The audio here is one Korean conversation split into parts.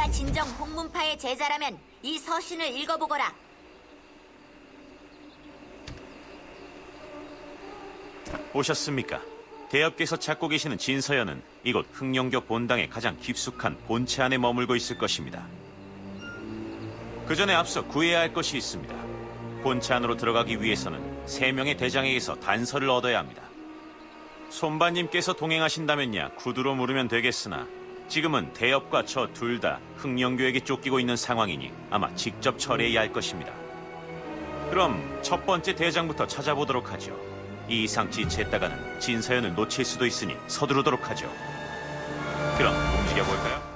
네가 진정 홍문파의 제자라면 이 서신을 읽어보거라. 보셨습니까? 대엽께서 찾고 계시는 진서연은 이곳 흑룡교 본당의 가장 깊숙한 본체 안에 머물고 있을 것입니다. 그 전에 앞서 구해야 할 것이 있습니다. 본체 안으로 들어가기 위해서는 3명의 대장에게서 단서를 얻어야 합니다. 손바님께서 동행하신다면야 구두로 물으면 되겠으나 지금은 대엽과 저 둘 다 흑룡교에게 쫓기고 있는 상황이니 아마 직접 처리해야 할 것입니다. 그럼 첫 번째 대장부터 찾아보도록 하죠. 이 이상 지체했다가는 진서연을 놓칠 수도 있으니 서두르도록 하죠. 그럼 움직여볼까요?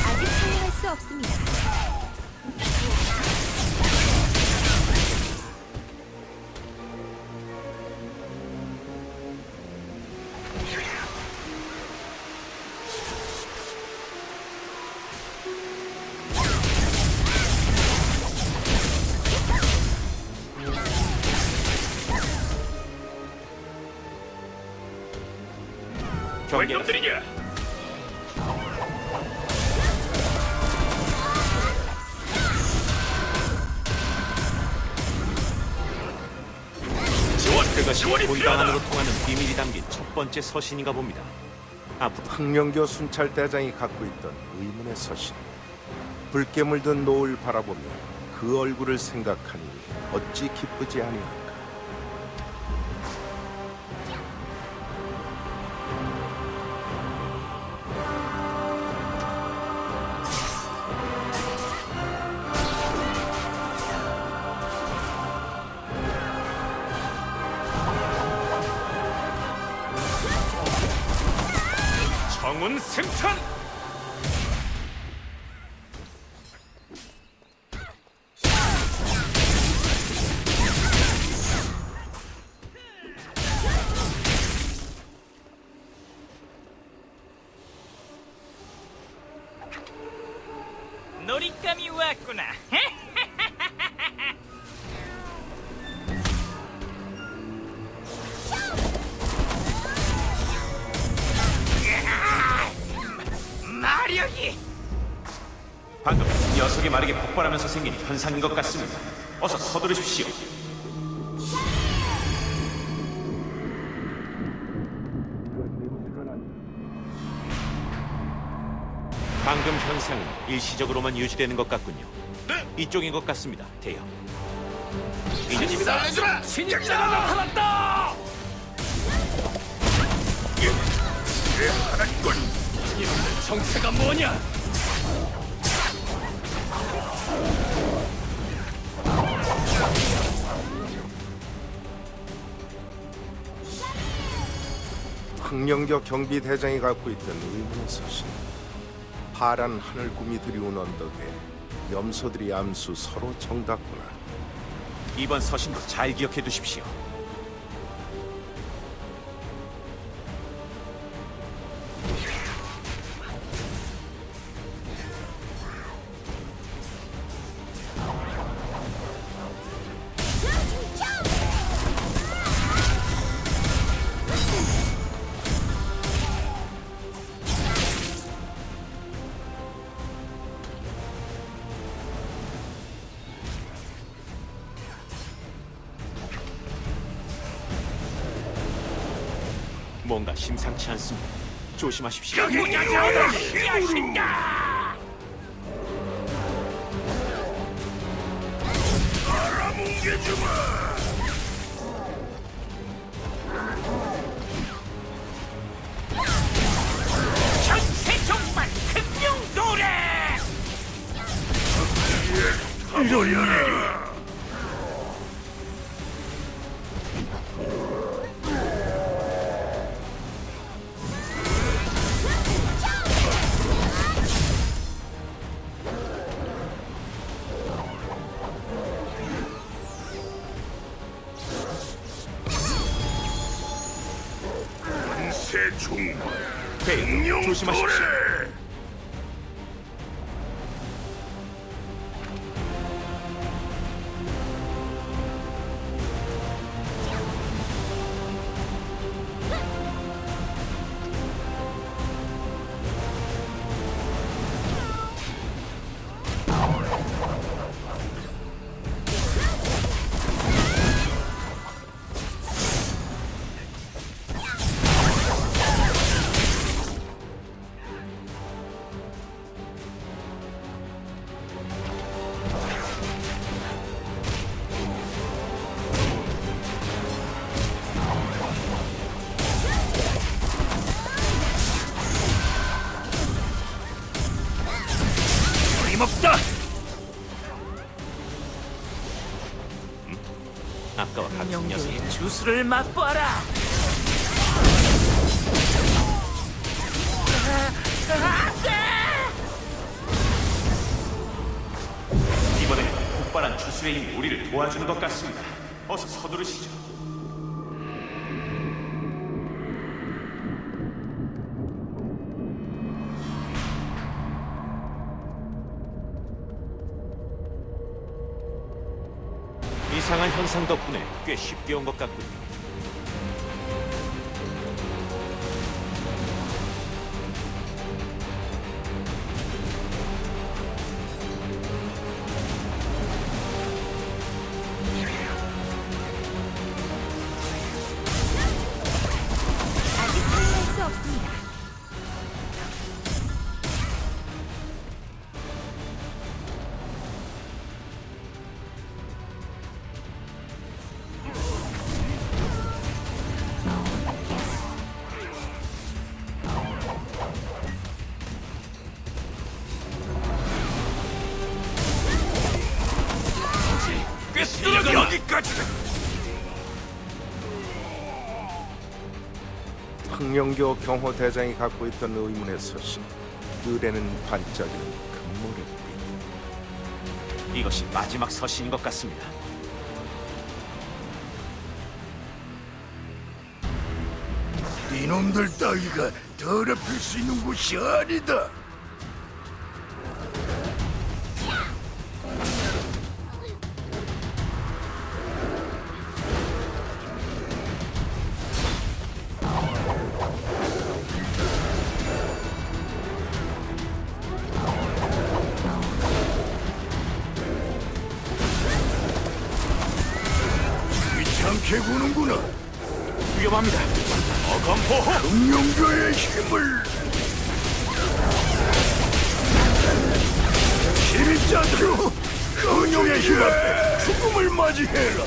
아직 사용할 수 없습니다. 경계. 그것이 본당 안으로 통하는 비밀이 담긴 첫 번째 서신인가 봅니다. 앞으로 흑룡교 순찰 대장이 갖고 있던 의문의 서신. 붉게 물든 노을 바라보며 그 얼굴을 생각하니 어찌 기쁘지 아니할까. 정운 승천! 놀잇감이 왔구나. 마력이 방금 녀석의 마력이 폭발하면서 생긴 현상인 것 같습니다. 어서 서두르십시오. 방금 현상은 일시적으로만 유지되는 것 같군요. 이쪽인 것 같습니다, 대여. 신입이 날려주라! 신입자가 나타났다! 하나꾼! 이놈의 정체가 뭐냐? 흑룡교 경비 대장이 갖고 있던 의문의 서신. 파란 하늘 꿈이 드리운 언덕에 염소들이 암수 서로 정답구나. 이번 서신도 잘 기억해 두십시오. 뭔가 심상치 않습니다. 조심하십시오. 여기까지 오다! 야신다! 좋은 일이. 세종 네, 조심하십시오. 힘없다. 아까와 같은 녀석. 영도의 주술을 맛보아라. 이번에 폭발한 주술의 힘이 우리를 도와주는 것 같습니다. 어서 서두르시죠. 이상한 현상 덕분에 꽤 쉽게 온 것 같군요. 아직 풀릴 수 없습니다. 꿰뚫어 여기까지. 흥령교 경호 대장이 갖고 있던 의문의 서신, 뜰에는 반짝이는 금모래빛. 이것이 마지막 서신인 것 같습니다. 이놈들 따위가 더럽힐 수 있는 곳이 아니다. 귀찮게 구는구나. 위험합니다. 어검포호! 흥룡교의 힘을. 시민자들로 흥룡의 힘 앞에 죽음을 맞이해라.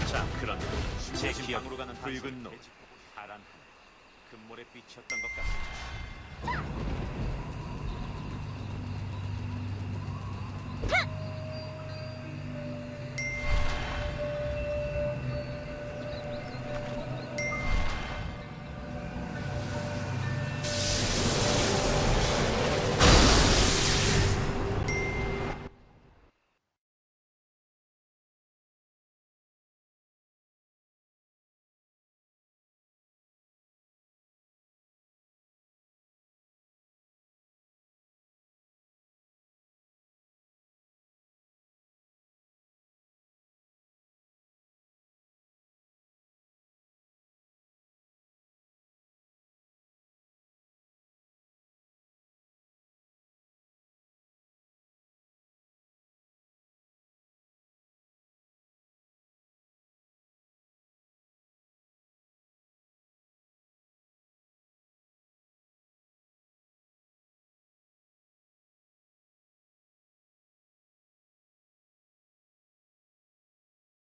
자, 그럼 제 기억으로 가는 붉은 노 파란 금모래빛이었던 것 같습니다.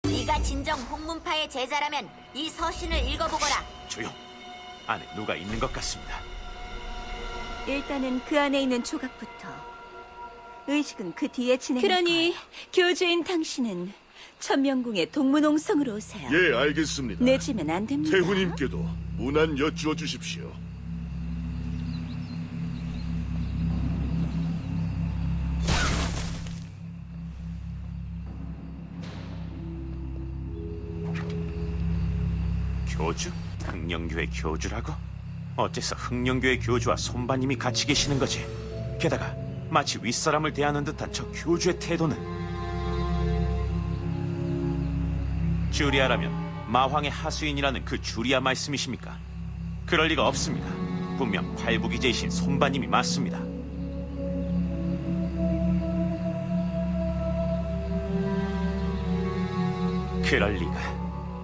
네가 진정 홍문파의 제자라면 이 서신을 읽어보거라. 조용. 안에 누가 있는 것 같습니다. 일단은 그 안에 있는 조각부터. 의식은 그 뒤에 진행. 그러니 교주인 당신은 천명궁의 동문홍성으로 오세요. 예, 알겠습니다. 늦으면 안 됩니다. 태후님께도 무난 여쭈어 주십시오. 교주? 흥령교의 교주라고? 어째서 흥령교의 교주와 손바님이 같이 계시는 거지? 게다가 마치 윗사람을 대하는 듯한 저 교주의 태도는 주리아라면 마황의 하수인이라는 그 주리아 말씀이십니까? 그럴 리가 없습니다. 분명 팔부기제이신 손바님이 맞습니다. 그럴 리가.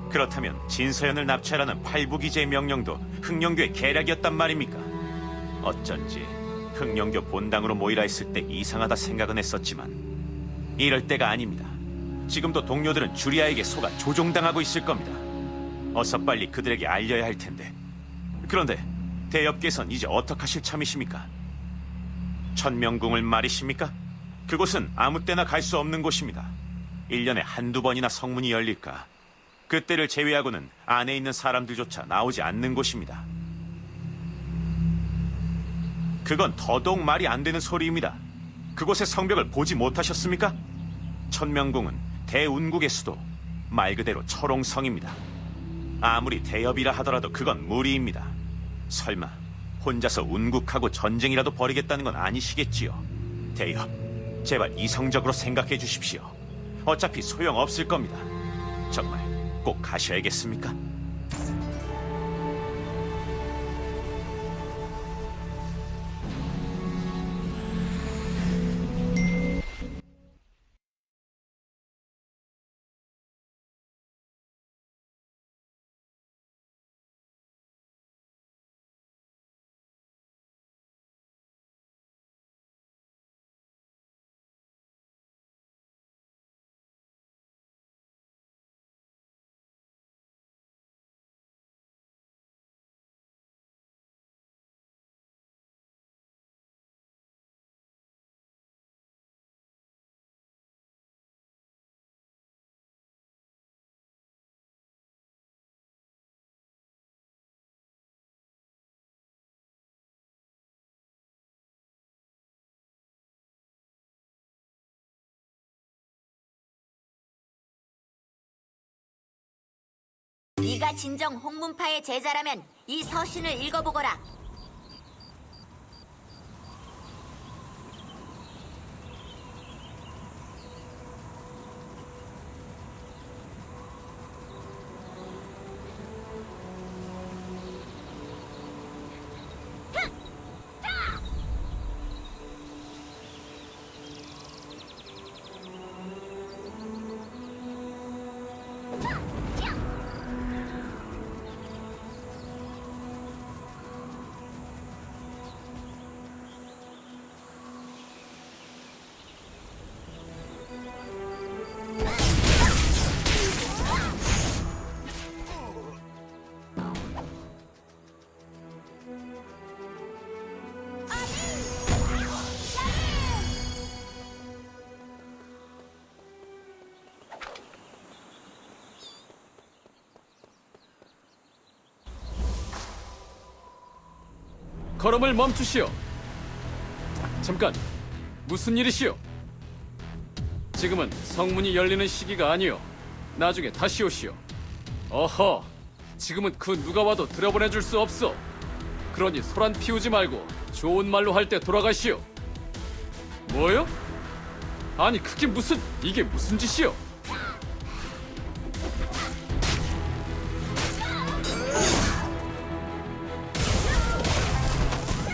그렇다면 진서연을 납치하라는 팔부기제의 명령도 흥령교의 계략이었단 말입니까? 어쩐지 흥령교 본당으로 모이라 했을 때 이상하다 생각은 했었지만 이럴 때가 아닙니다. 지금도 동료들은 주리아에게 속아 조종당하고 있을 겁니다. 어서 빨리 그들에게 알려야 할 텐데. 그런데 대엽께서는 이제 어떡하실 참이십니까? 천명궁을 말이십니까? 그곳은 아무 때나 갈 수 없는 곳입니다. 1년에 한두 번이나 성문이 열릴까. 그때를 제외하고는 안에 있는 사람들조차 나오지 않는 곳입니다. 그건 더더욱 말이 안 되는 소리입니다. 그곳의 성벽을 보지 못하셨습니까? 천명궁은 대운국의 수도, 말 그대로 철옹성입니다. 아무리 대엽이라 하더라도 그건 무리입니다. 설마 혼자서 운국하고 전쟁이라도 벌이겠다는 건 아니시겠지요? 대엽, 제발 이성적으로 생각해 주십시오. 어차피 소용없을 겁니다. 정말 꼭 가셔야겠습니까? 네가 진정 홍문파의 제자라면 이 서신을 읽어보거라. 걸음을 멈추시오. 잠깐, 무슨 일이시오? 지금은 성문이 열리는 시기가 아니오. 나중에 다시 오시오. 어허, 지금은 그 누가 와도 들여보내줄 수 없어. 그러니 소란 피우지 말고 좋은 말로 할 때 돌아가시오. 뭐요? 아니 그게 이게 무슨 짓이오?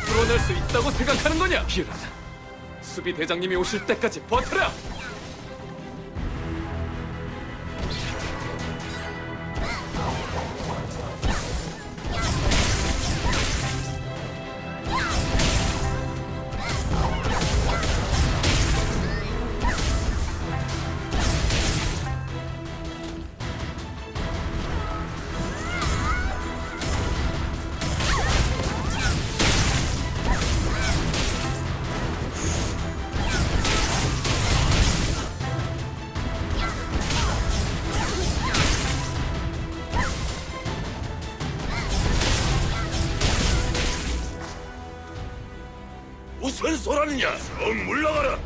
풀어낼 수 있다고 생각하는 거냐? 이러다 수비 대장님이 오실 때까지 버텨라! 무슨 소란이냐? 썩 물러가라.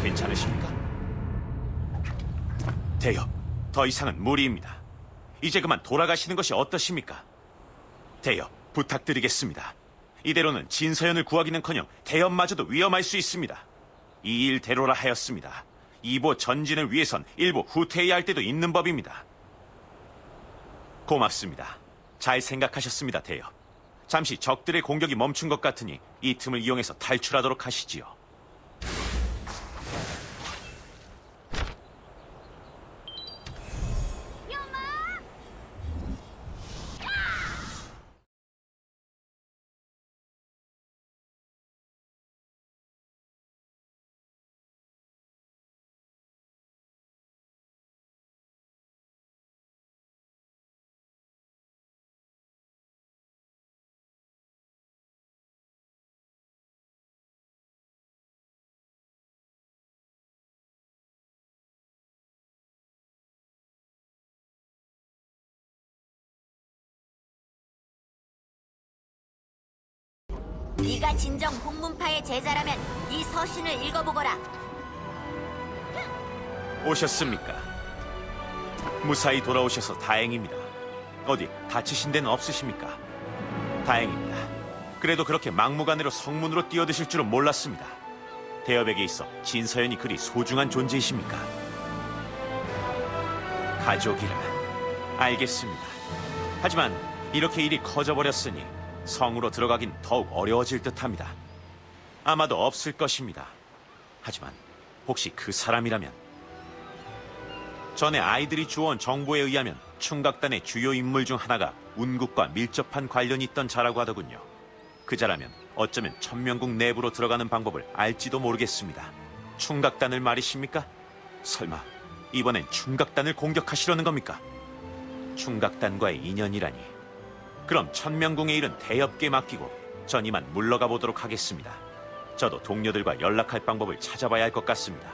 괜찮으십니까? 대여, 더 이상은 무리입니다. 이제 그만 돌아가시는 것이 어떠십니까? 대여, 부탁드리겠습니다. 이대로는 진서연을 구하기는커녕 대연마저도 위험할 수 있습니다. 이 일대로라 하였습니다. 이보 전진을 위해선 일부 후퇴해야 할 때도 있는 법입니다. 고맙습니다. 잘 생각하셨습니다, 대여. 잠시 적들의 공격이 멈춘 것 같으니 이 틈을 이용해서 탈출하도록 하시지요. 네가 진정 홍문파의 제자라면 이 서신을 읽어보거라. 오셨습니까? 무사히 돌아오셔서 다행입니다. 어디 다치신 데는 없으십니까? 다행입니다. 그래도 그렇게 막무가내로 성문으로 뛰어드실 줄은 몰랐습니다. 대엽에게 있어 진서연이 그리 소중한 존재이십니까? 가족이라. 알겠습니다. 하지만 이렇게 일이 커져버렸으니 성으로 들어가긴 더욱 어려워질 듯합니다. 아마도 없을 것입니다. 하지만 혹시 그 사람이라면, 전에 아이들이 주워온 정보에 의하면 충각단의 주요 인물 중 하나가 운국과 밀접한 관련이 있던 자라고 하더군요. 그 자라면 어쩌면 천명국 내부로 들어가는 방법을 알지도 모르겠습니다. 충각단을 말이십니까? 설마 이번엔 충각단을 공격하시려는 겁니까? 충각단과의 인연이라니. 그럼 천명궁의 일은 대엽께 맡기고 전 이만 물러가 보도록 하겠습니다. 저도 동료들과 연락할 방법을 찾아봐야 할 것 같습니다.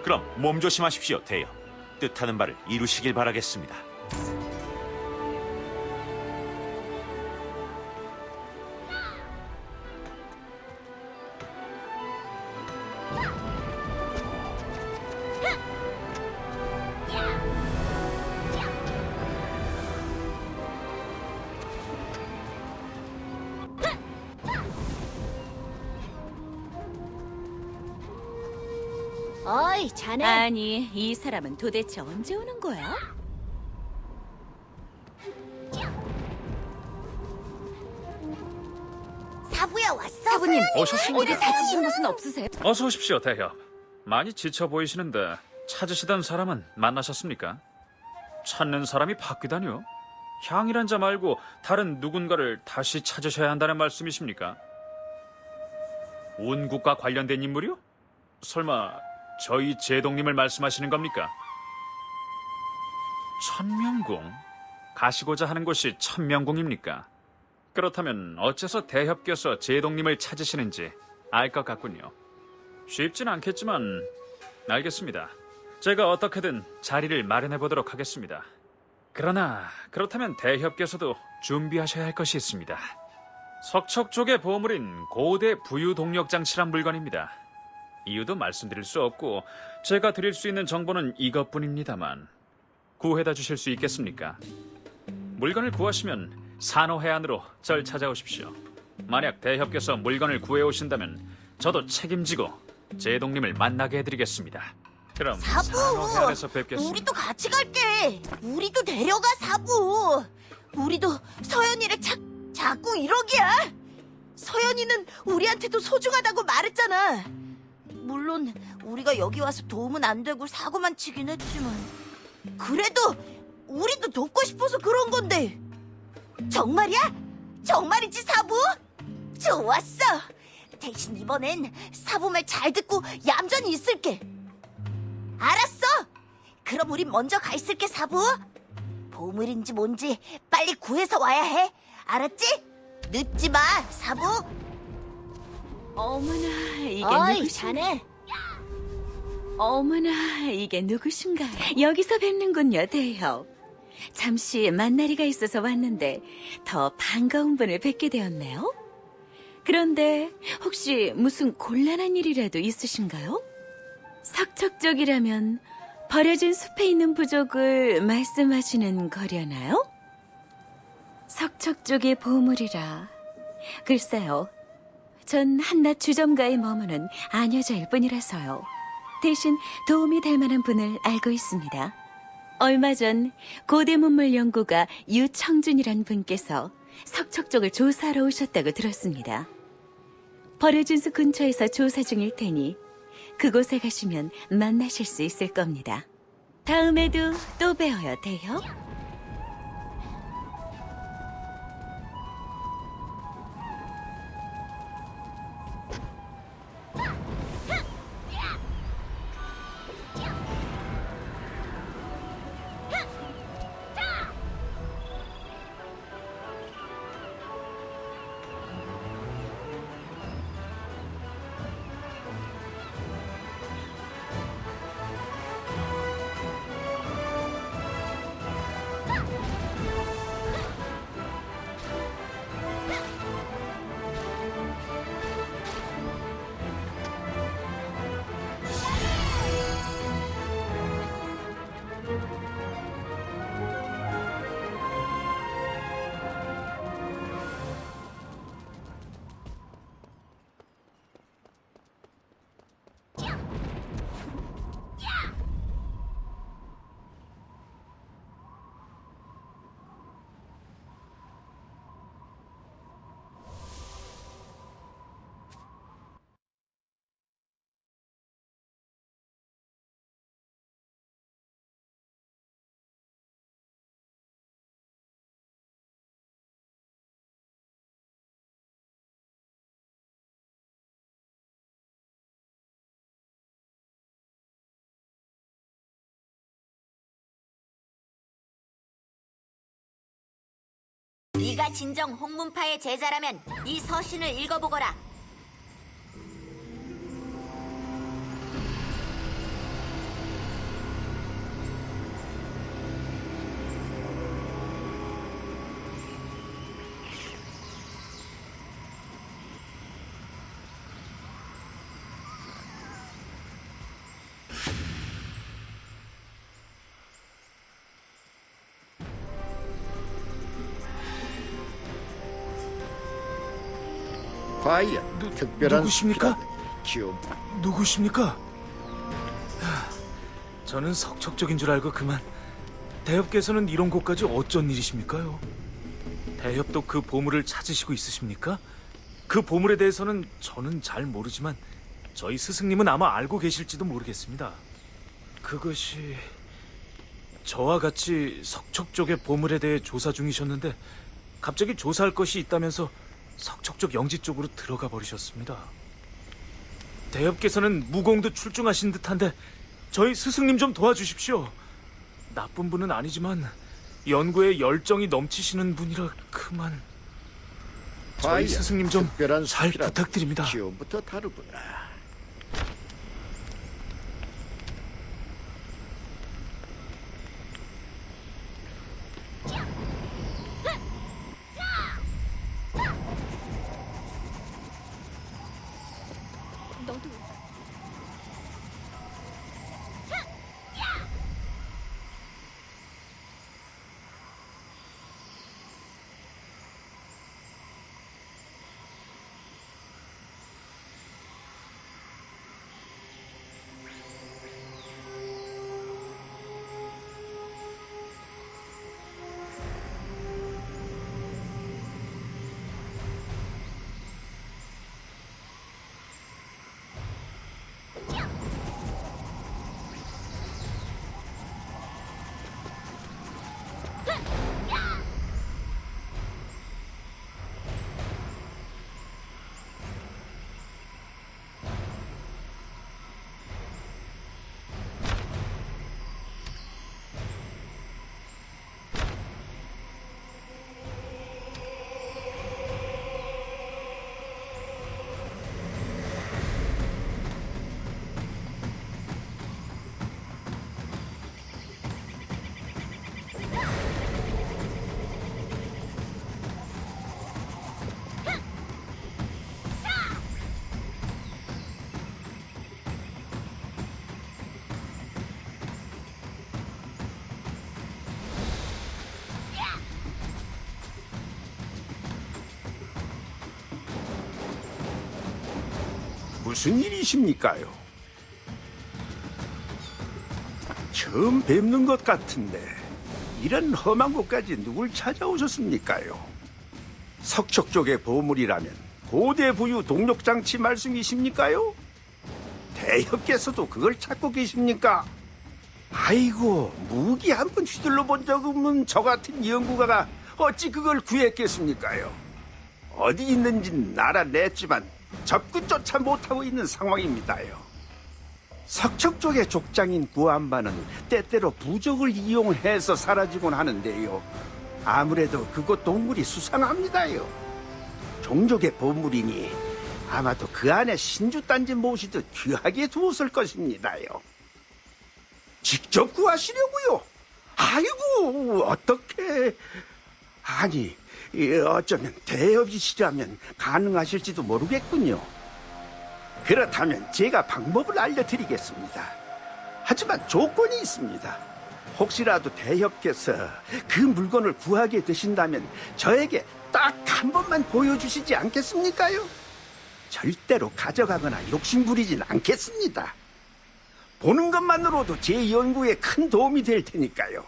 그럼 몸 조심하십시오, 대엽. 뜻하는 바를 이루시길 바라겠습니다. 어이, 자네. 아니, 이 사람은 도대체 언제 오는 거야? 사부야, 왔어? 사부님, 오셨습니까? 어디 다치신 곳은 없으세요? 어서 오십시오, 대협. 많이 지쳐 보이시는데 찾으시던 사람은 만나셨습니까? 찾는 사람이 바뀌다니요? 향이란 자 말고 다른 누군가를 다시 찾으셔야 한다는 말씀이십니까? 운국과 관련된 인물이요? 설마 저희 제동님을 말씀하시는 겁니까? 천명궁? 가시고자 하는 곳이 천명궁입니까? 그렇다면 어째서 대협께서 제동님을 찾으시는지 알 것 같군요. 쉽진 않겠지만 알겠습니다. 제가 어떻게든 자리를 마련해 보도록 하겠습니다. 그러나 그렇다면 대협께서도 준비하셔야 할 것이 있습니다. 석척 쪽의 보물인 고대 부유 동력 장치란 물건입니다. 이유도 말씀드릴 수 없고 제가 드릴 수 있는 정보는 이것뿐입니다만 구해다 주실 수 있겠습니까? 물건을 구하시면 산호해안으로 절 찾아오십시오. 만약 대협께서 물건을 구해오신다면 저도 책임지고 제동님을 만나게 해드리겠습니다. 그럼 사부! 산호해안에서 뵙겠습니다. 우리도 같이 갈게. 우리도 데려가, 사부. 우리도 서연이를 자꾸 이러기야. 서연이는 우리한테도 소중하다고 말했잖아. 물론 우리가 여기 와서 도움은 안 되고 사고만 치긴 했지만 그래도 우리도 돕고 싶어서 그런 건데. 정말이야? 정말이지, 사부? 좋았어. 대신 이번엔 사부 말 잘 듣고 얌전히 있을게. 알았어. 그럼 우린 먼저 가 있을게, 사부. 보물인지 뭔지 빨리 구해서 와야 해. 알았지? 늦지 마, 사부. 어머나, 이게 어이, 누구신가? 자네. 어머나, 이게 누구신가? 여기서 뵙는군요, 대여. 잠시 만나리가 있어서 왔는데 더 반가운 분을 뵙게 되었네요. 그런데 혹시 무슨 곤란한 일이라도 있으신가요? 석척족이라면 버려진 숲에 있는 부족을 말씀하시는 거려나요? 석척족의 보물이라. 글쎄요, 전 한낱 주점가에 머무는 아녀자일 뿐이라서요. 대신 도움이 될 만한 분을 알고 있습니다. 얼마 전 고대문물 연구가 유청준이란 분께서 석척족을 조사하러 오셨다고 들었습니다. 버려진 숲 근처에서 조사 중일 테니 그곳에 가시면 만나실 수 있을 겁니다. 다음에도 또 뵈어요, 대여. 네가 진정 홍문파의 제자라면 이 서신을 읽어보거라. 과연 특별한 누구십니까? 수라는 기업 누구십니까? 하, 저는 석척적인 줄 알고 그만. 대엽께서는 이런 곳까지 어쩐 일이십니까요? 대엽도 그 보물을 찾으시고 있으십니까? 그 보물에 대해서는 저는 잘 모르지만 저희 스승님은 아마 알고 계실지도 모르겠습니다. 그것이 저와 같이 석척 쪽의 보물에 대해 조사 중이셨는데 갑자기 조사할 것이 있다면서 석척 쪽 영지 쪽으로 들어가 버리셨습니다. 대엽께서는 무공도 출중하신 듯한데 저희 스승님 좀 도와주십시오. 나쁜 분은 아니지만 연구에 열정이 넘치시는 분이라 그만. 저희 과연 스승님 좀 특별한 잘 수라는 부탁드립니다. 기업부터 다르구나. 무슨 일이십니까요? 처음 뵙는 것 같은데 이런 험한 곳까지 누굴 찾아오셨습니까요? 석척 쪽의 보물이라면 고대 부유 동력 장치 말씀이십니까요? 대협께서도 그걸 찾고 계십니까? 아이고, 무기 한 번 휘둘러 본 적 없는 저 같은 연구가가 어찌 그걸 구했겠습니까요? 어디 있는진 알아냈지만 접근조차 못하고 있는 상황입니다요. 석척 쪽의 족장인 구한반은 때때로 부적을 이용해서 사라지곤 하는데요. 아무래도 그곳 동물이 수상합니다요. 종족의 보물이니 아마도 그 안에 신주단지 모시듯 귀하게 두었을 것입니다요. 직접 구하시려고요? 아이고, 어떻게... 아니, 어쩌면 대업이시라면 가능하실지도 모르겠군요. 그렇다면 제가 방법을 알려드리겠습니다. 하지만 조건이 있습니다. 혹시라도 대협께서 그 물건을 구하게 되신다면 저에게 딱 한 번만 보여주시지 않겠습니까요? 절대로 가져가거나 욕심부리진 않겠습니다. 보는 것만으로도 제 연구에 큰 도움이 될 테니까요.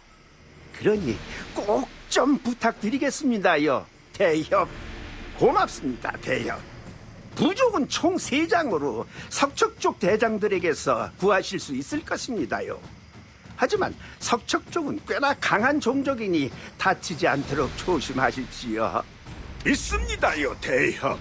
그러니 꼭 좀 부탁드리겠습니다요, 대협. 고맙습니다, 대협. 부족은 총 3장으로 석척 쪽 대장들에게서 구하실 수 있을 것입니다요. 하지만 석척 쪽은 꽤나 강한 종족이니 다치지 않도록 조심하십시오. 있습니다요, 대협.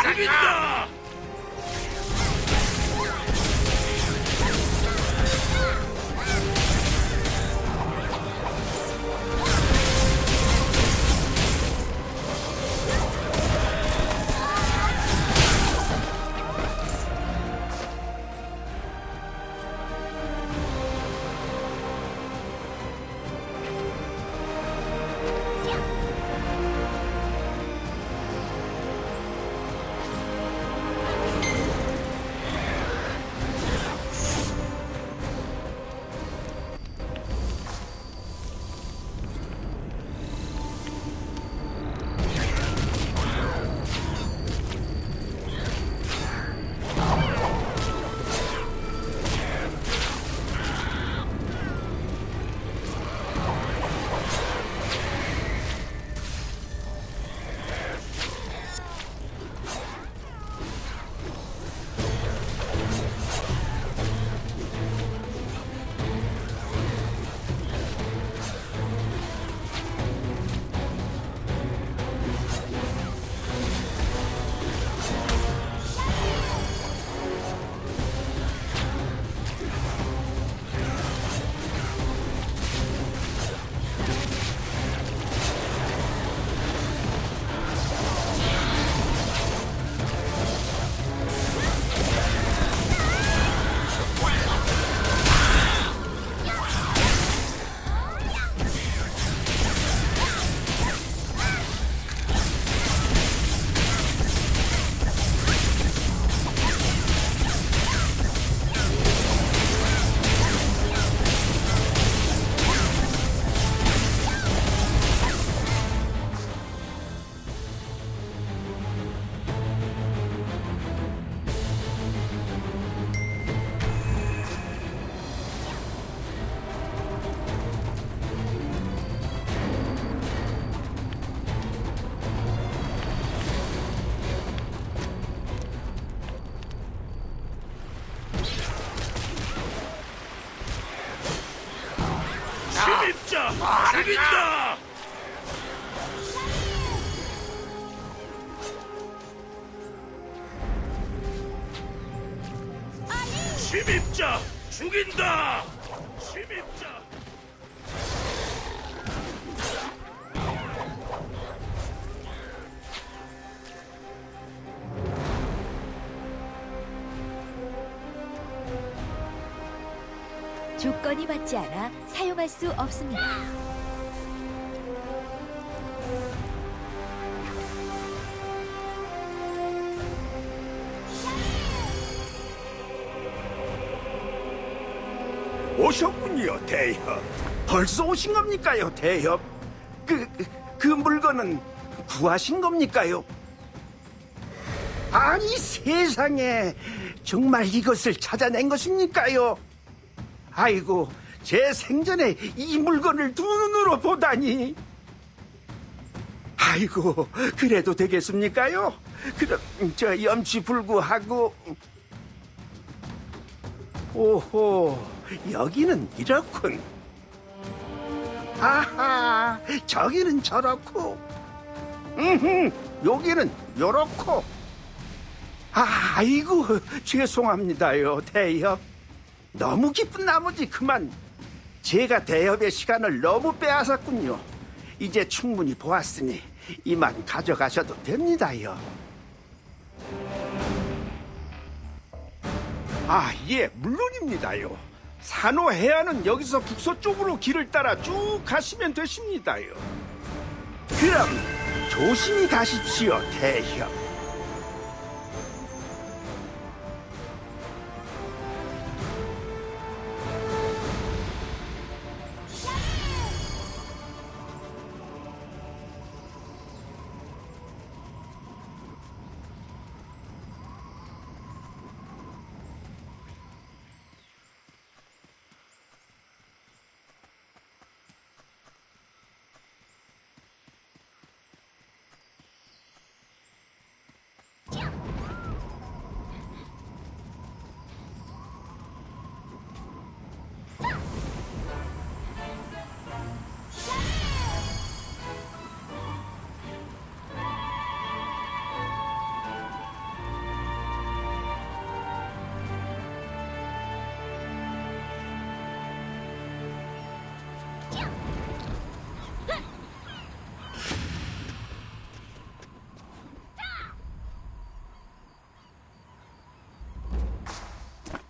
재밌다! 죽인다! 침입자 죽인다! 침입자! 조건이 받지 않아 사용할 수 없습니다. 오셨군요, 대협. 벌써 오신 겁니까요, 대협? 그 물건은 구하신 겁니까요? 아니, 세상에. 정말 이것을 찾아낸 것입니까요? 아이고, 제 생전에 이 물건을 두 눈으로 보다니. 아이고, 그래도 되겠습니까요? 그럼 저 염치불구하고. 오호, 여기는 이렇군. 아하, 저기는 저렇고. 여기는 요렇고. 아이고, 죄송합니다요, 대협. 너무 기쁜 나머지 그만. 제가 대협의 시간을 너무 빼앗았군요. 이제 충분히 보았으니 이만 가져가셔도 됩니다요. 아, 예, 물론입니다요. 산호 해안은 여기서 북서쪽으로 길을 따라 쭉 가시면 되십니다요. 그럼 조심히 가십시오, 대협.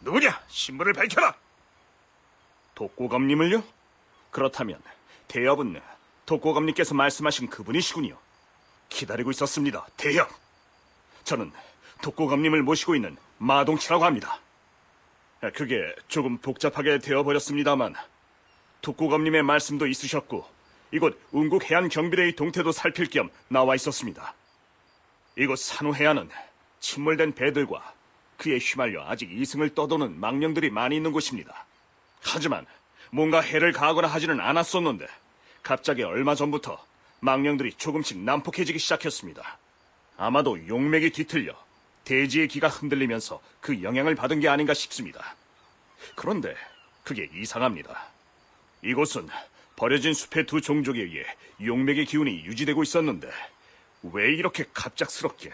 누구냐? 신분을 밝혀라! 독고감님을요? 그렇다면 대협은 독고감님께서 말씀하신 그분이시군요. 기다리고 있었습니다, 대협. 저는 독고감님을 모시고 있는 마동치라고 합니다. 그게 조금 복잡하게 되어버렸습니다만 독고감님의 말씀도 있으셨고 이곳 운국해안경비대의 동태도 살필 겸 나와 있었습니다. 이곳 산호해안은 침몰된 배들과 그에 휘말려 아직 이승을 떠도는 망령들이 많이 있는 곳입니다. 하지만 뭔가 해를 가하거나 하지는 않았었는데 갑자기 얼마 전부터 망령들이 조금씩 난폭해지기 시작했습니다. 아마도 용맥이 뒤틀려 대지의 기가 흔들리면서 그 영향을 받은 게 아닌가 싶습니다. 그런데 그게 이상합니다. 이곳은 버려진 숲의 두 종족에 의해 용맥의 기운이 유지되고 있었는데 왜 이렇게 갑작스럽게...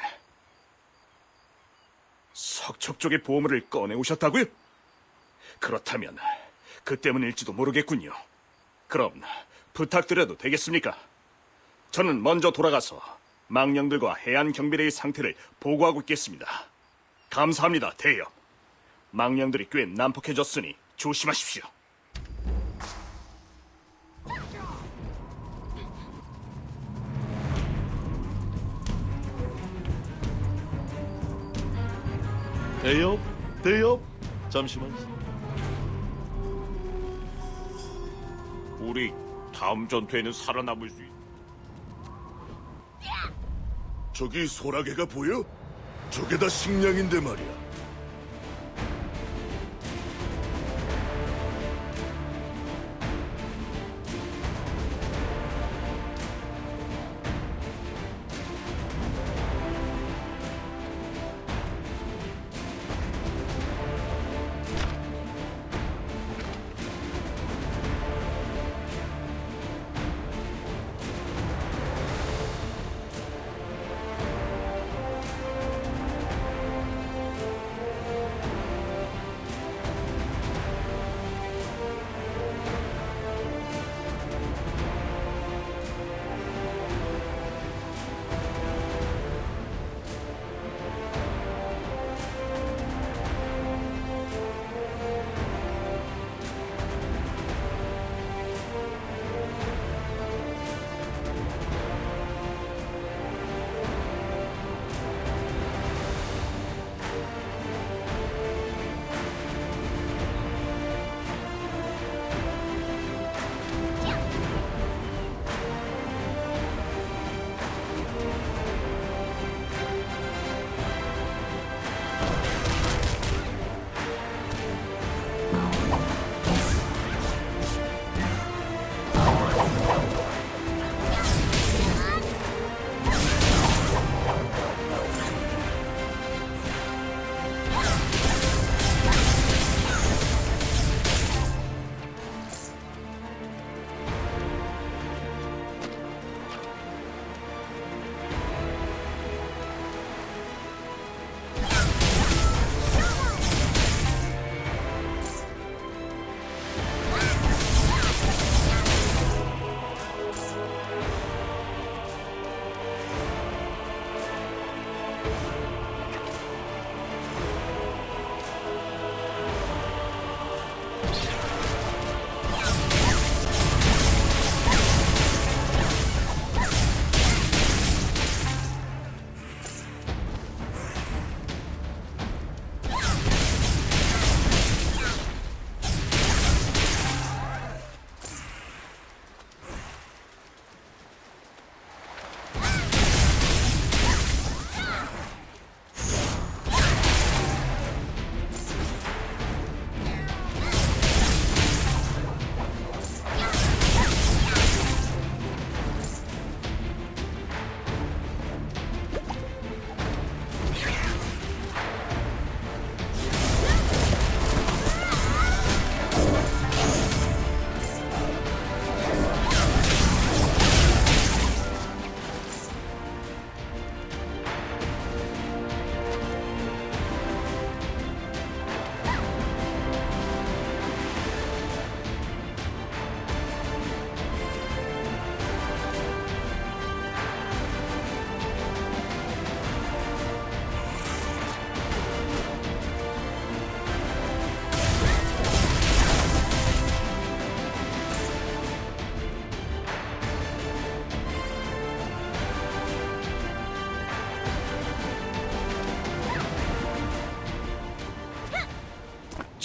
석척 쪽의 보물을 꺼내오셨다고요? 그렇다면 그 때문일지도 모르겠군요. 그럼 부탁드려도 되겠습니까? 저는 먼저 돌아가서 망령들과 해안경비대의 상태를 보고하고 있겠습니다. 감사합니다, 대협. 망령들이 꽤 난폭해졌으니 조심하십시오. 대협, 잠시만. 우리 다음 전투에는 살아남을 수 저기 소라게가 보여? 저게 다 식량인데 말이야.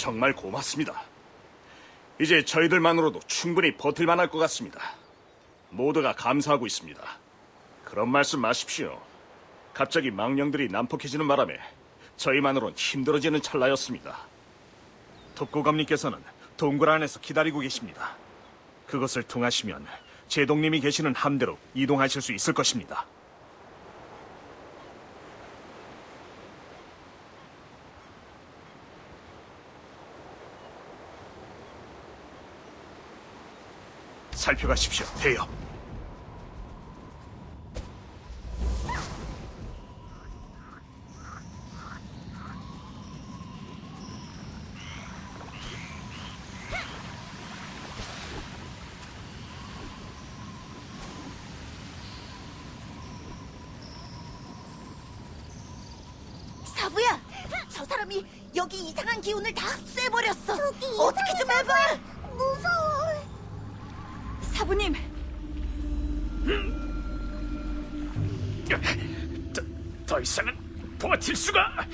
정말 고맙습니다. 이제 저희들만으로도 충분히 버틸 만할 것 같습니다. 모두가 감사하고 있습니다. 그런 말씀 마십시오. 갑자기 망령들이 난폭해지는 바람에 저희만으론 힘들어지는 찰나였습니다. 독고감님께서는 동굴 안에서 기다리고 계십니다. 그것을 통하시면 제동님이 계시는 함대로 이동하실 수 있을 것입니다. 살펴가십시오, 대여. 사부야, 저 사람이 여기 이상한 기운을 다 흡수해버렸어. 어떻게 좀 해봐. 무서워. 사부님, 더 이상은 버틸 수가.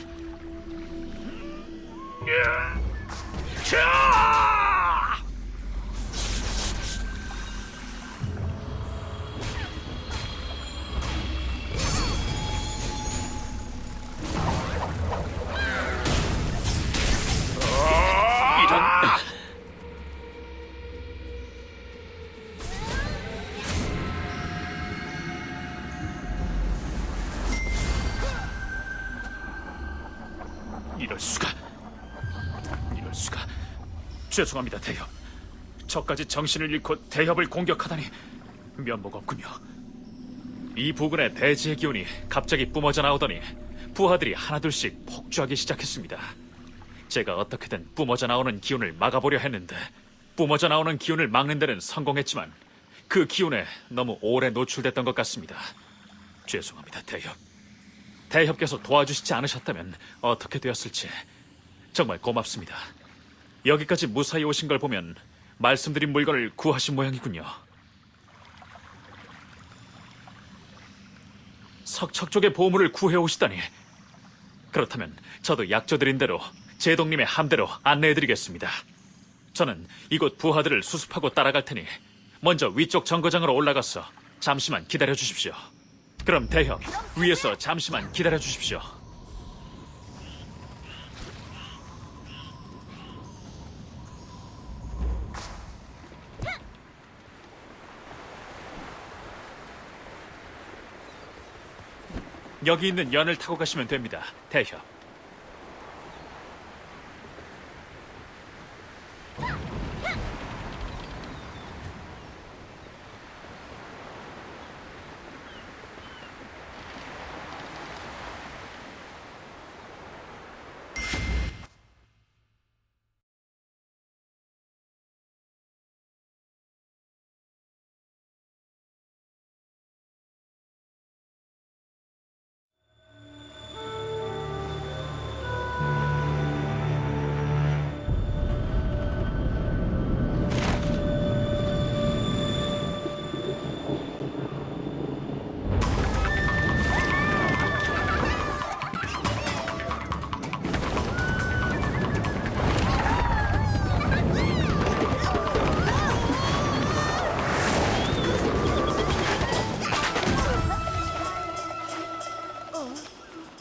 이럴 수가. 죄송합니다, 대협. 저까지 정신을 잃고 대협을 공격하다니 면목 없군요. 이 부근의 대지의 기운이 갑자기 뿜어져 나오더니 부하들이 하나둘씩 폭주하기 시작했습니다. 제가 어떻게든 뿜어져 나오는 기운을 막아보려 했는데 뿜어져 나오는 기운을 막는 데는 성공했지만 그 기운에 너무 오래 노출됐던 것 같습니다. 죄송합니다, 대협. 대협께서 도와주시지 않으셨다면 어떻게 되었을지 정말 고맙습니다. 여기까지 무사히 오신 걸 보면 말씀드린 물건을 구하신 모양이군요. 석척 쪽의 보물을 구해오시다니. 그렇다면 저도 약조드린 대로 제동님의 함대로 안내해드리겠습니다. 저는 이곳 부하들을 수습하고 따라갈 테니 먼저 위쪽 정거장으로 올라가서 잠시만 기다려주십시오. 그럼 대협, 위에서 잠시만 기다려주십시오. 여기 있는 연을 타고 가시면 됩니다, 대협.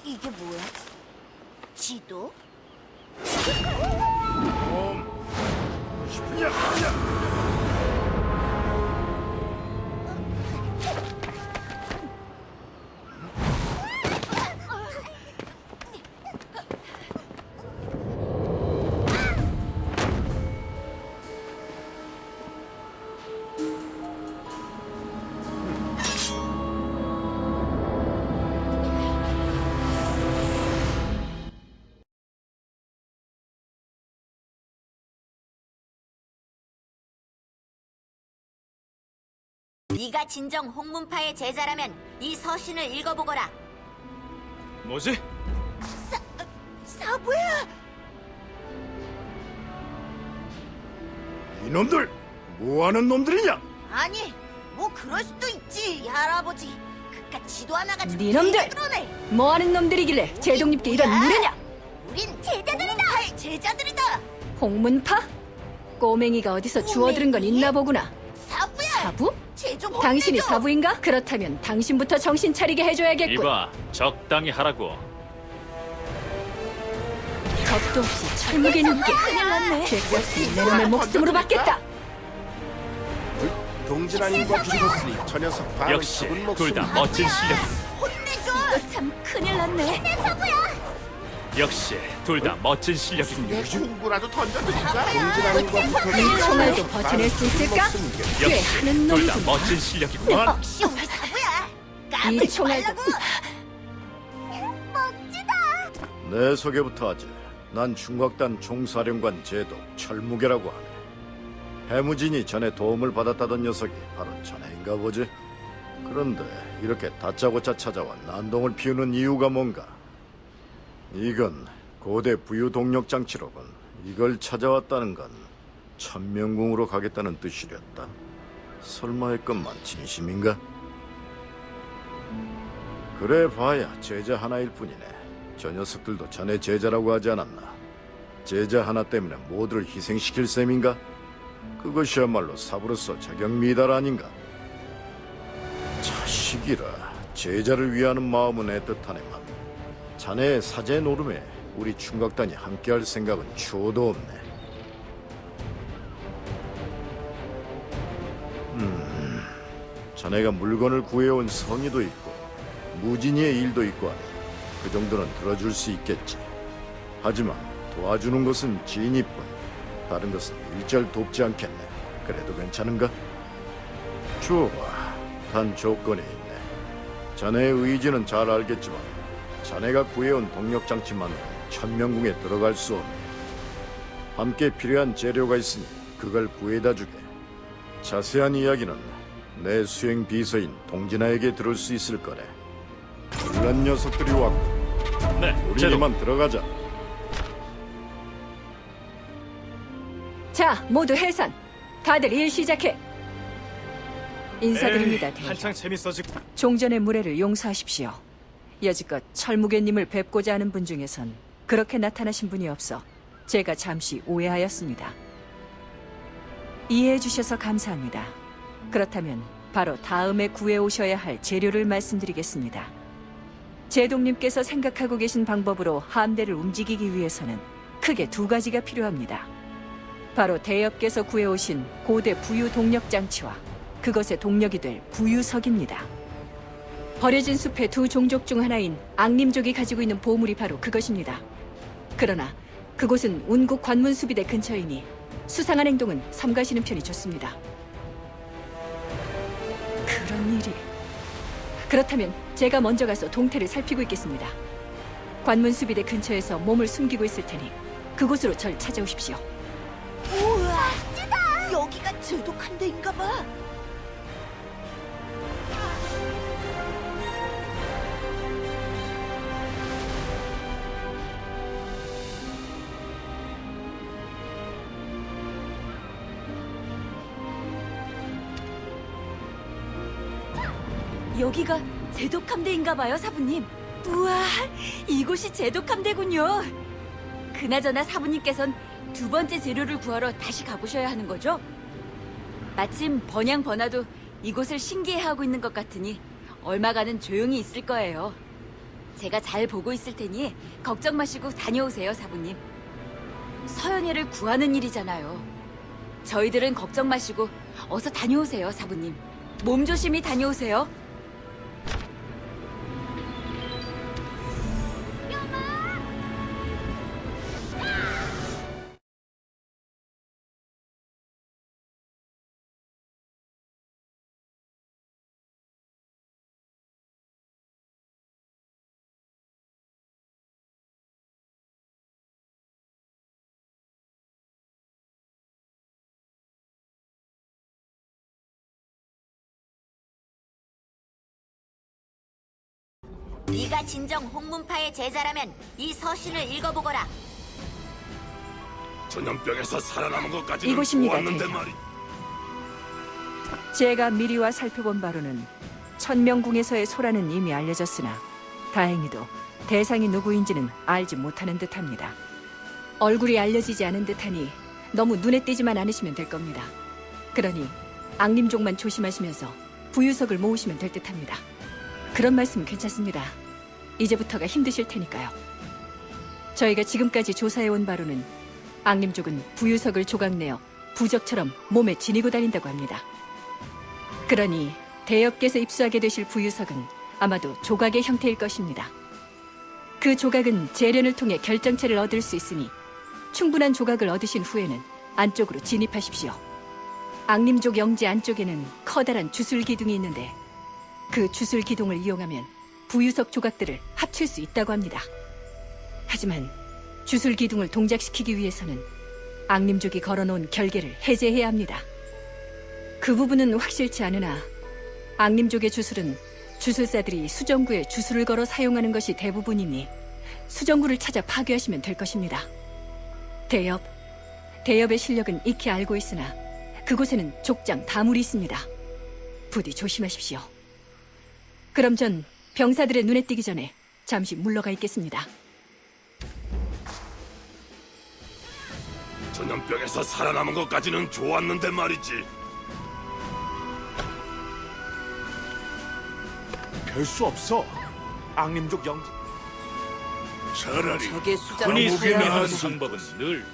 이게 뭐야? 지도? 네가 진정 홍문파의 제자라면 이 서신을 읽어보거라. 뭐지? 사부야! 이놈들 뭐하는 놈들이냐? 아니, 뭐 그럴 수도 있지, 할아버지. 그깟 지도 하나 가지고 니놈들! 되게 그러네. 뭐하는 놈들이길래 제동님께 이런 뭐야? 무례냐? 우린 제자들이다! 홍문파의 제자들이다! 홍문파? 꼬맹이가 어디서 주워들은 건 있나 보구나. 사부야. 사부? 쟤좀 당신이 사부인가? 그렇다면 당신부터 정신 차리게 해줘야겠군. 이봐, 적당히 하라고. 겁도 없이 철무개님께 죄였으니 내 놈의 목숨으로 받겠다. 동진아님과 죽었으니 저 녀석 바로 역시 죽은 둘 목숨. 다 멋진 실력. 혼내줘. 참 큰일 났네. 역시 둘 다 멋진 실력입니다. 내 공부라도 던져드릴까? 동진아님과 붙어서 이 총알도 버텨낼 수 있을까? 꽤 역시 하는 둘 다 놈이구나. 멋진 실력이군. 역시 우리 사부야. 이 까불지 총알도 말라고. 내 소개부터 하지. 난 중곽단 총사령관 제독 철무계라고 하네. 해무진이 전에 도움을 받았다던 녀석이 바로 자네인가 보지? 그런데 이렇게 다짜고짜 찾아와 난동을 피우는 이유가 뭔가? 이건 고대 부유 동력 장치로군. 이걸 찾아왔다는 건 천명궁으로 가겠다는 뜻이렸다. 설마 했건만 진심인가? 그래 봐야 제자 하나일 뿐이네. 저 녀석들도 자네 제자라고 하지 않았나? 제자 하나 때문에 모두를 희생시킬 셈인가? 그것이야말로 사부로서 자격미달 아닌가? 자식이라 제자를 위하는 마음은 애틋하네만 자네의 사제 노름에 우리 충각단이 함께할 생각은 추호도 없네. 자네가 물건을 구해온 성의도 있고 무진이의 일도 있고 하니 그 정도는 들어줄 수 있겠지. 하지만 도와주는 것은 진이뿐 다른 것은 일절 돕지 않겠네. 그래도 괜찮은가? 좋아. 단 조건이 있네. 자네의 의지는 잘 알겠지만 자네가 구해온 동력장치만으로 천명궁에 들어갈 수 없네. 함께 필요한 재료가 있으니 그걸 구해다 주게. 자세한 이야기는 내 수행 비서인 동진아에게 들을 수 있을 거네. 불난 녀석들이 왔고 네, 우리 제독. 이만 들어가자. 자, 모두 해산. 다들 일 시작해. 인사드립니다, 대장. 한창 재밌어지. 종전의 무례를 용서하십시오. 여지껏 철무개님을 뵙고자 하는 분 중에선 그렇게 나타나신 분이 없어 제가 잠시 오해하였습니다. 이해해 주셔서 감사합니다. 그렇다면 바로 다음에 구해 오셔야 할 재료를 말씀드리겠습니다. 제독님께서 생각하고 계신 방법으로 함대를 움직이기 위해서는 크게 두 가지가 필요합니다. 바로 대엽께서 구해오신 고대 부유 동력 장치와 그것의 동력이 될 부유석입니다. 버려진 숲의 두 종족 중 하나인 앙림족이 가지고 있는 보물이 바로 그것입니다. 그러나 그곳은 운국 관문수비대 근처이니 수상한 행동은 삼가시는 편이 좋습니다. 그런 일이... 그렇다면 제가 먼저 가서 동태를 살피고 있겠습니다. 관문수비대 근처에서 몸을 숨기고 있을 테니 그곳으로 절 찾아오십시오. 우와, 여기가 제독한 데인가 봐. 여기가 제독함대인가 봐요, 사부님. 우와, 이곳이 제독함대군요. 그나저나 사부님께선 두 번째 재료를 구하러 다시 가보셔야 하는 거죠? 마침 번양 번화도 이곳을 신기해하고 있는 것 같으니 얼마간은 조용히 있을 거예요. 제가 잘 보고 있을 테니 걱정 마시고 다녀오세요, 사부님. 서연이를 구하는 일이잖아요. 저희들은 걱정 마시고 어서 다녀오세요, 사부님. 몸 조심히 다녀오세요. 네가 진정 홍문파의 제자라면 이 서신을 읽어보거라. 전염병에서 살아남은 것까지는 이곳입니다, 보았는데 대장. 말이. 제가 미리와 살펴본 바로는 천명궁에서의 소라는 이미 알려졌으나 다행히도 대상이 누구인지는 알지 못하는 듯합니다. 얼굴이 알려지지 않은 듯하니 너무 눈에 띄지만 않으시면 될 겁니다. 그러니 앙림족만 조심하시면서 부유석을 모으시면 될 듯합니다. 그런 말씀 괜찮습니다. 이제부터가 힘드실 테니까요. 저희가 지금까지 조사해온 바로는 앙림족은 부유석을 조각내어 부적처럼 몸에 지니고 다닌다고 합니다. 그러니 대엽께서 입수하게 되실 부유석은 아마도 조각의 형태일 것입니다. 그 조각은 재련을 통해 결정체를 얻을 수 있으니 충분한 조각을 얻으신 후에는 안쪽으로 진입하십시오. 앙림족 영지 안쪽에는 커다란 주술 기둥이 있는데 그 주술 기둥을 이용하면 부유석 조각들을 합칠 수 있다고 합니다. 하지만 주술 기둥을 동작시키기 위해서는 앙림족이 걸어놓은 결계를 해제해야 합니다. 그 부분은 확실치 않으나 앙림족의 주술은 주술사들이 수정구에 주술을 걸어 사용하는 것이 대부분이니 수정구를 찾아 파괴하시면 될 것입니다. 대엽의 실력은 익히 알고 있으나 그곳에는 족장 다물이 있습니다. 부디 조심하십시오. 그럼 전 병사들의 눈에 띄기 전에 잠시 물러가 있겠습니다. 전염병에서 살아남은 것까지는 좋았는데 말이지. 별 수 없어. 앙림족 영지. 차라리 저게 수장을 흔히 무시하는 생각하는 방법은 늘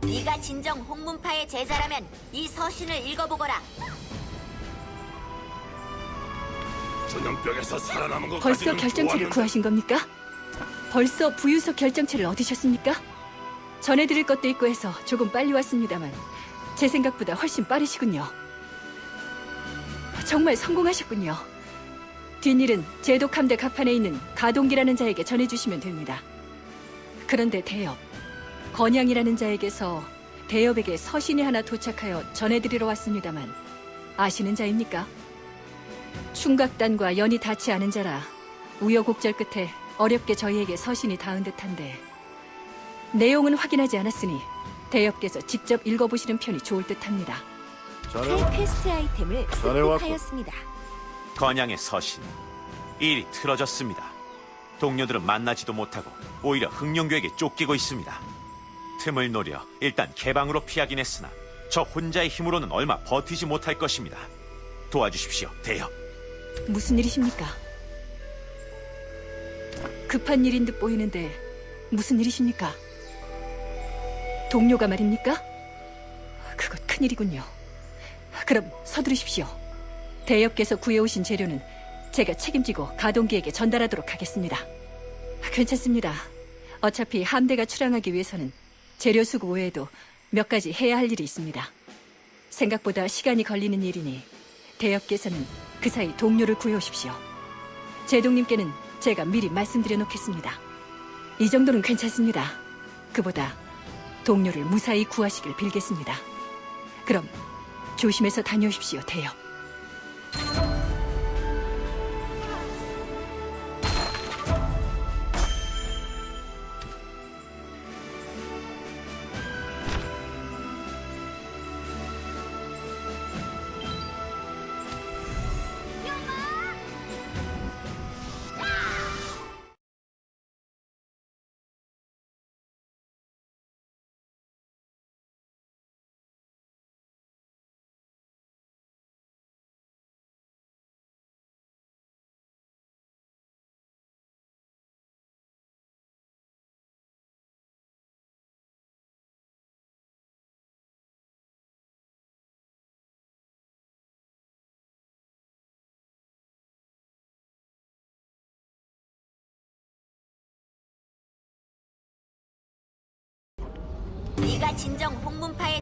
네가 진정 홍문파의 제자라면 이 서신을 읽어보거라. 전염병에서 살아남은 것 벌써 까지는 결정체를 좋았는데 구하신 겁니까? 벌써 부유석 결정체를 얻으셨습니까? 전해드릴 것도 있고 해서 조금 빨리 왔습니다만 제 생각보다 훨씬 빠르시군요. 정말 성공하셨군요. 뒷일은 제독함대 갑판에 있는 가동기라는 자에게 전해주시면 됩니다. 그런데 대엽, 건양이라는 자에게서 대엽에게 서신이 하나 도착하여 전해드리러 왔습니다만 아시는 자입니까? 충각단과 연이 닿지 않은 자라 우여곡절 끝에 어렵게 저희에게 서신이 닿은 듯한데 내용은 확인하지 않았으니 대엽께서 직접 읽어보시는 편이 좋을 듯합니다. 새 퀘스트 아이템을 자네 왔군. 습득하였습니다. 건양의 서신. 일이 틀어졌습니다. 동료들은 만나지도 못하고 오히려 흑룡교에게 쫓기고 있습니다. 틈을 노려 일단 개방으로 피하긴 했으나 저 혼자의 힘으로는 얼마 버티지 못할 것입니다. 도와주십시오, 대엽. 무슨 일이십니까? 급한 일인 듯 보이는데 무슨 일이십니까? 동료가 말입니까? 그것 큰일이군요. 그럼 서두르십시오. 대엽께서 구해오신 재료는 제가 책임지고 가동기에게 전달하도록 하겠습니다. 괜찮습니다. 어차피 함대가 출항하기 위해서는 재료 수거 외에도 몇 가지 해야 할 일이 있습니다. 생각보다 시간이 걸리는 일이니 대엽께서는 그 사이 동료를 구해오십시오. 제동님께는 제가 미리 말씀드려 놓겠습니다. 이 정도는 괜찮습니다. 그보다 동료를 무사히 구하시길 빌겠습니다. 그럼 조심해서 다녀오십시오, 대엽. 네가 진정 홍문파의